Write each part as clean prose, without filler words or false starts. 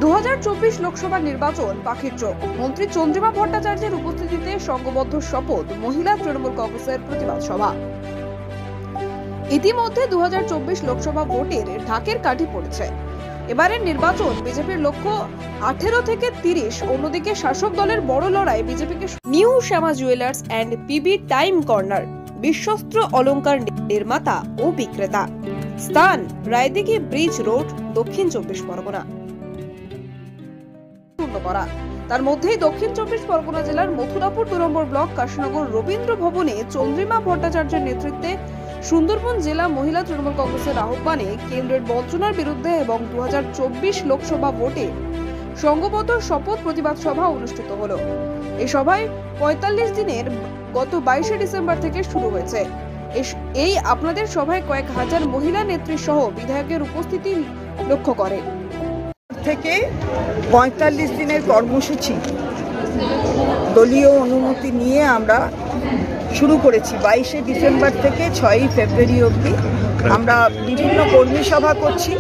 2024 লোকসভা নির্বাচন পাখির চোখ। মন্ত্রী চন্দ্রিমা ভট্টাচার্যের উপস্থিতিতে সংঘবদ্ধ শপথ মহিলা তৃণমূল কংগ্রেসের প্রতিবাদ সভা। ইতিমধ্যে 2024 লোকসভা ভোটের ঢাকের কাঠি পড়েছে। এবারের নির্বাচন বিজেপির লক্ষ্য 18 থেকে 30। অন্যদিকে শাসক দলের বড় লড়াই বিজেপিকে। New Shyama jewellers and PB time corner, বিশ্বস্ত অলংকার নির্মাতা ও বিক্রেতা। স্থান রায়দিঘি ব্রিজ রোড, দক্ষিণ 24 পরগনা। তার মধ্যেই দক্ষিণ 24 পরগনা জেলার মথুরাপুর 2 নম্বর ব্লক কাশীনগর রবীন্দ্র ভবনে চন্দ্রিমা ভট্টাচার্যের নেতৃত্বে সুন্দরবন জেলা মহিলা তৃণমূল কংগ্রেসের আহ্বানে কেন্দ্রের বঞ্চনার বিরুদ্ধে এবং 2024 লোকসভা ভোটে সংঘবদ্ধ শপথ প্রতিবাদ সভা অনুষ্ঠিত হলো। এই সভায় 45 দিনের গত 22 ডিসেম্বর থেকে শুরু হয়েছে। এই আপনাদের সভায় কয়েক হাজার মহিলা নেত্রী সহ বিধায়কের উপস্থিতি লক্ষ্য করে। থেকে 45 দিনের কর্মসূচি দলীয় অনুমতি নিয়ে আমরা শুরু করেছি। 22 ডিসেম্বর থেকে 6 ফেব্রুয়ারি অবধি আমরা বিভিন্ন কর্মী সভা করছি।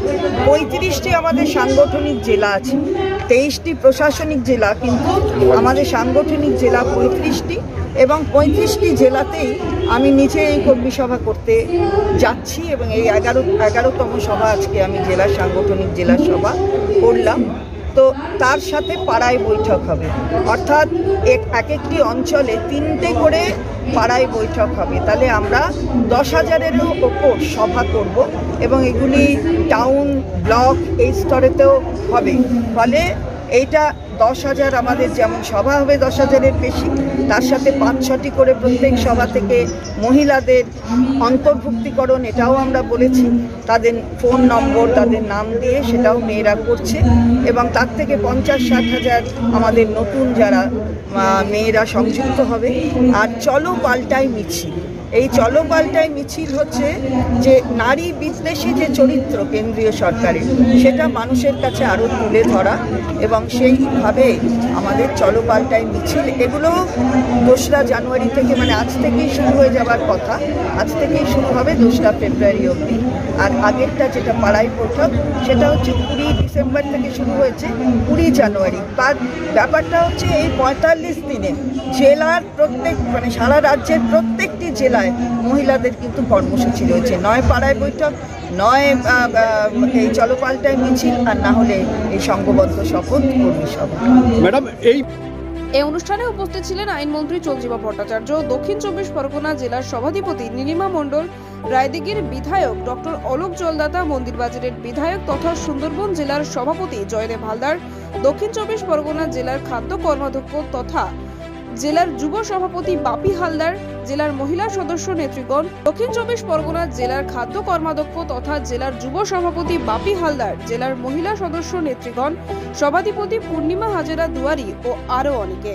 35টি আমাদের সাংগঠনিক জেলা আছে, 23টি প্রশাসনিক জেলা, কিন্তু আমাদের সাংগঠনিক জেলা 35টি এবং 35টি জেলাতেই আমি নিজে এই কর্মী সভা করতে যাচ্ছি এবং এই 11তম সভা আজকে আমি জেলা সাংগঠনিক জেলা সভা করলাম। তো তার সাথে পাড়ায় বৈঠক হবে, অর্থাৎ এক একটি অঞ্চলে 3টে করে পাড়ায় বৈঠক হবে। তাহলে আমরা 10,000-এরও ওপর সভা করব এবং এগুলি টাউন, ব্লক এই স্তরেতেও হবে। ফলে এইটা 10,000 আমাদের যেমন সভা হবে 10,000-এর বেশি, তার সাথে 5-6টি করে প্রত্যেক সভা থেকে মহিলাদের অন্তর্ভুক্তিকরণ, এটাও আমরা বলেছি। তাদের ফোন নম্বর, তাদের নাম দিয়ে সেটাও মেয়েরা করছে এবং তার থেকে 50-60 আমাদের নতুন যারা মেয়েরা সংযুক্ত হবে। আর চলো পাল্টাই মিছিল, এই চলো পাল্টাই মিছিল হচ্ছে যে নারী বিদ্বেষী যে চরিত্র কেন্দ্রীয় সরকারের, সেটা মানুষের কাছে আরও তুলে ধরা এবং সেইভাবে আমাদের চলো পাল্টাই মিছিল এগুলো 2রা জানুয়ারি থেকে, মানে আজ থেকেই শুরু হয়ে যাবার কথা, আজ থেকেই শুরু হবে 2রা ফেব্রুয়ারি অবধি। আর আগেরটা যেটা পাড়াই বৈঠক সেটা হচ্ছে 20 ডিসেম্বর থেকে শুরু হয়েছে 20 জানুয়ারি। তার ব্যাপারটা হচ্ছে এই 45 দিনে জেলার প্রত্যেক, মানে সারা রাজ্যের প্রত্যেকটি জেলায় মহিলাদের কিন্তু কর্মসূচি রয়েছে, নয় পাড়ায় বৈঠক, নয় এই চলো পাল্টায় মিছিল, আর না হলে এই সংঘবদ্ধ শপথ কর্মী সভা। ম্যাডাম, এই অনুষ্ঠানে উপস্থিত ছিলেন আইনমন্ত্রী চন্দ্রিমা ভট্টাচার্য, দক্ষিণ 24 পরগনা জেলার সভাধিপতি নীলিমা মণ্ডল, রায়দিঘির বিধায়ক ডক্টর অলোক জলদাতা, মন্দিরবাজারের বিধায়ক তথা সুন্দরবন জেলার সভাপতি জয়দেব হালদার, দক্ষিণ 24 পরগনা জেলার খাদ্য কর্মাধ্যক্ষ তথা জেলার যুব সভাপতি বাপি হালদার, জেলার মহিলা সদস্য নেতৃগণ, দক্ষিণ 24 পরগনা জেলার খাদ্য কর্মাধ্যক্ষ তথা জেলার যুব সভাপতি বাপি হালদার, জেলার মহিলা সদস্য নেতৃগণ, সভাধিপতি পূর্ণিমা হাজেরা দুয়ারি ও আরো অনেকে।